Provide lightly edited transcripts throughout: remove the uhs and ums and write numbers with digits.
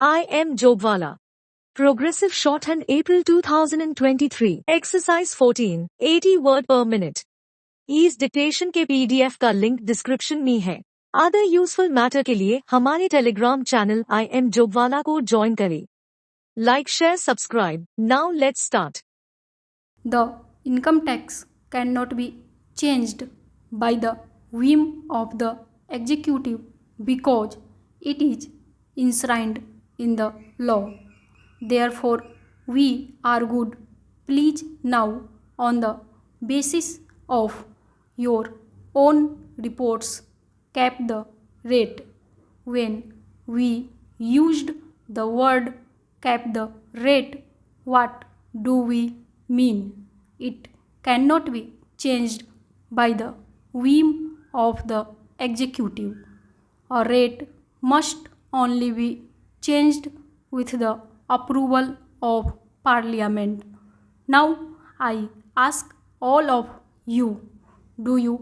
I am Jobwala. Progressive Shorthand April 2023. Exercise 14. 80 word per minute. इस dictation के PDF का link description में है। अदर यूजफुल मैटर के लिए हमारे टेलीग्राम चैनल आई एम जोबवाला को ज्वाइन करें। Like share subscribe. Now let's start. The income tax cannot be changed by the whim of the executive because it is enshrined in the law. Therefore, we argued, please now, on the basis of your own reports, cap the rate. When we used the word cap the rate, what do we mean? It cannot be changed by the whim of the executive. A rate must only be changed with the approval of Parliament. Now I ask all of you, do you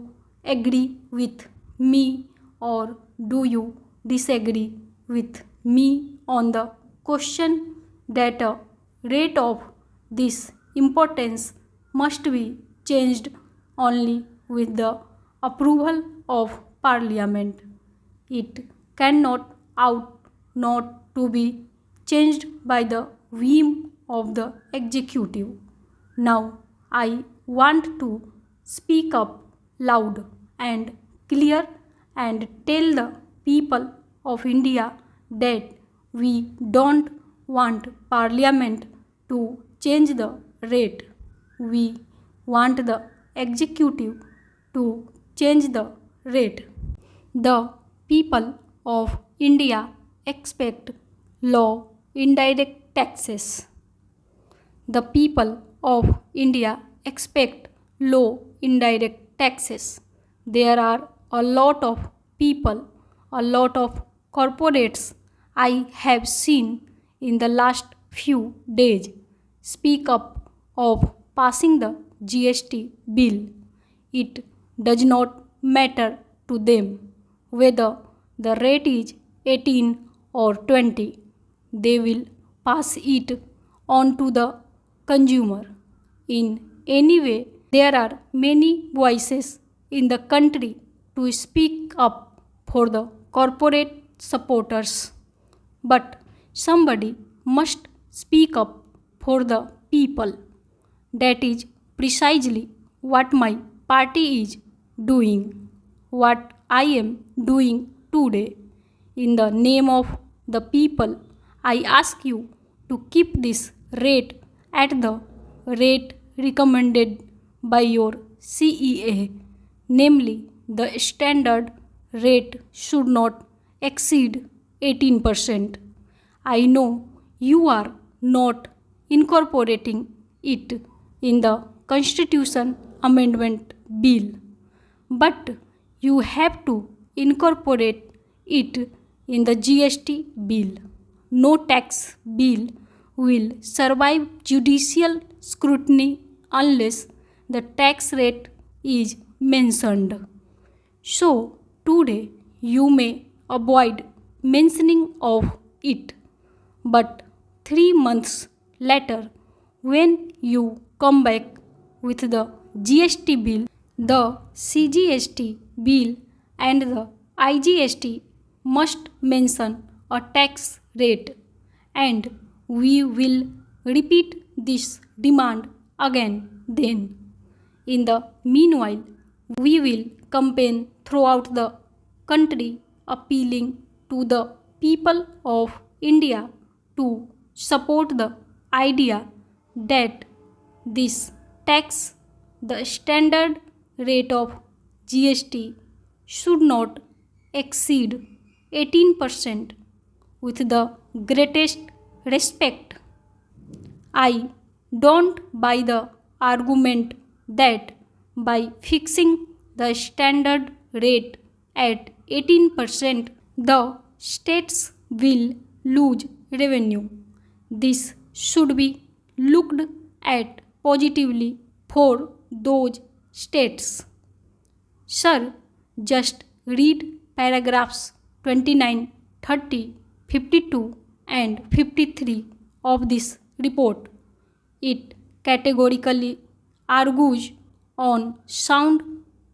agree with me or do you disagree with me on the question that a rate of this importance must be changed only with the approval of Parliament? It cannot ought not to be changed by the whim of the executive. Now I want to speak up loud and clear and tell the people of India that we don't want Parliament to change the rate. We want the executive to change the rate. The people of India expect low indirect taxes. The people of India expect low indirect taxes. There are a lot of people, a lot of corporates I have seen in the last few days speak up of passing the GST bill. It does not matter to them whether the rate is 18 or 20. They will pass it on to the consumer. In any way, there are many voices in the country to speak up for the corporate supporters. But somebody must speak up for the people. That is precisely what my party is doing, what I am doing today. In the name of the people, I ask you to keep this rate at the rate recommended by your CEA, namely the standard rate should not exceed 18%. I know you are not incorporating it in the Constitution Amendment Bill, but you have to incorporate it in the GST bill. No tax bill will survive judicial scrutiny unless the tax rate is mentioned. So today you may avoid mentioning of it, but 3 months later, when you come back with the GST bill, the CGST bill and the IGST must mention a tax rate, and we will repeat this demand again then. In the meanwhile, we will campaign throughout the country appealing to the people of India to support the idea that this tax, the standard rate of GST, should not exceed 18%. With the greatest respect, I don't buy the argument that by fixing the standard rate at 18%, the states will lose revenue. This should be looked at positively for those states. Sir, just read paragraphs 29, 30, 52 and 53 of this report. It categorically argues on sound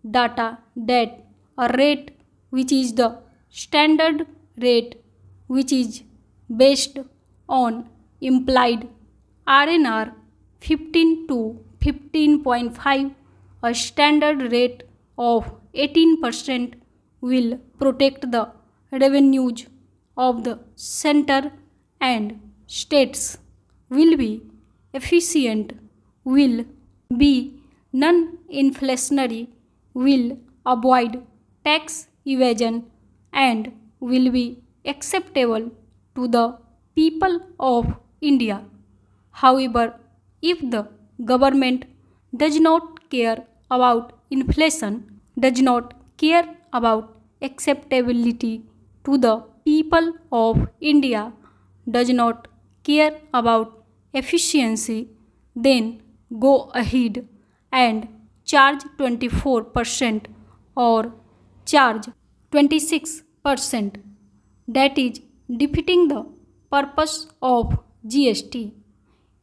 data that a rate which is the standard rate which is based on implied RNR 15 to 15.5, a standard rate of 18% will protect the revenues of the center and states, will be efficient, will be non-inflationary, will avoid tax evasion, and will be acceptable to the people of India. However, if the government does not care about inflation, does not care about acceptability to the people of India, does not care about efficiency, then go ahead and charge 24% or charge 26%. That is defeating the purpose of GST.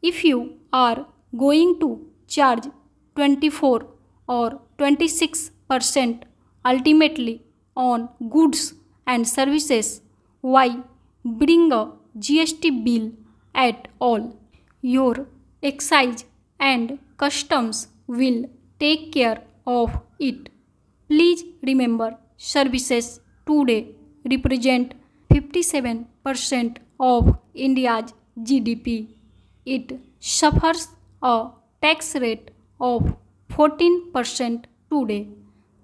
If you are going to charge 24 or 26% ultimately on goods and services, why bring a GST bill at all? Your excise and customs will take care of it. Please remember, services today represent 57% of India's GDP. It suffers a tax rate of 14% today.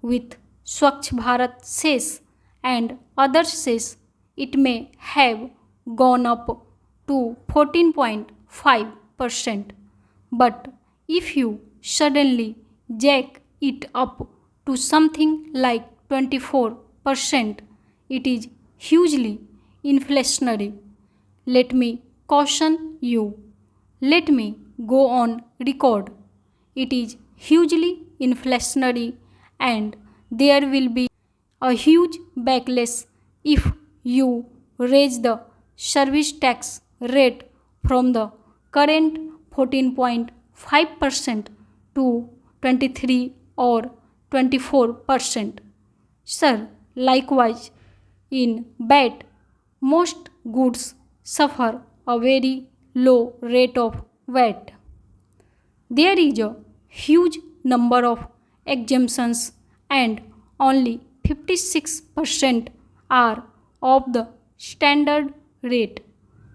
With Swachh Bharat cess and other cess, it may have gone up to 14.5%. But if you suddenly jack it up to something like 24%, it is hugely inflationary. Let me caution you. Let me go on record. It is hugely inflationary and there will be a huge backlash if you raise the service tax rate from the current 14.5% to 23 or 24%. Sir, likewise, in BAT, most goods suffer a very low rate of VAT. There is a huge number of exemptions and only 56% are of the standard rate.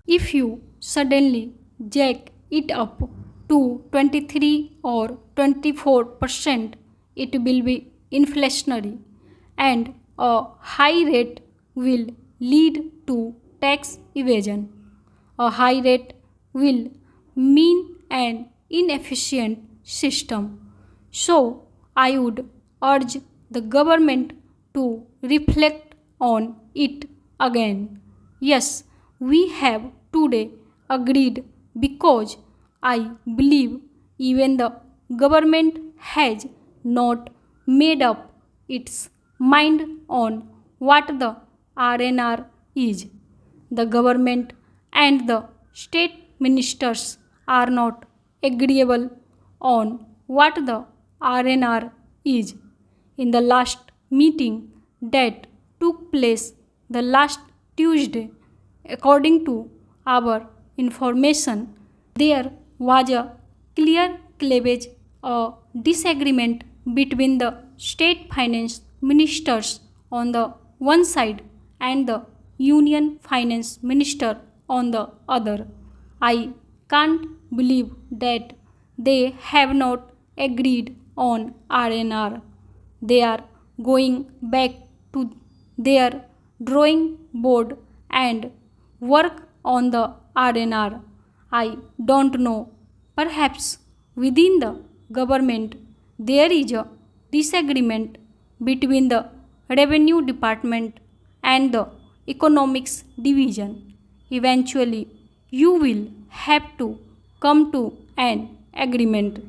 If you suddenly jack it up to 23 or 24%, it will be inflationary and a high rate will lead to tax evasion. A high rate will mean an inefficient system. So, I would urge the government to reflect on it again. Yes, we have today agreed because I believe even the government has not made up its mind on what the RNR is. The government and the state ministers are not agreeable on what the RNR is. In the last meeting that took place the last Tuesday, according to our information, there was a clear cleavage, a disagreement between the state finance ministers on the one side and the union finance minister on the other. I can't believe that they have not agreed on RNR. They are going back to their drawing board and work on the RNR. I don't know. Perhaps within the government there is a disagreement between the revenue department and the economics division. Eventually, you will have to come to an agreement.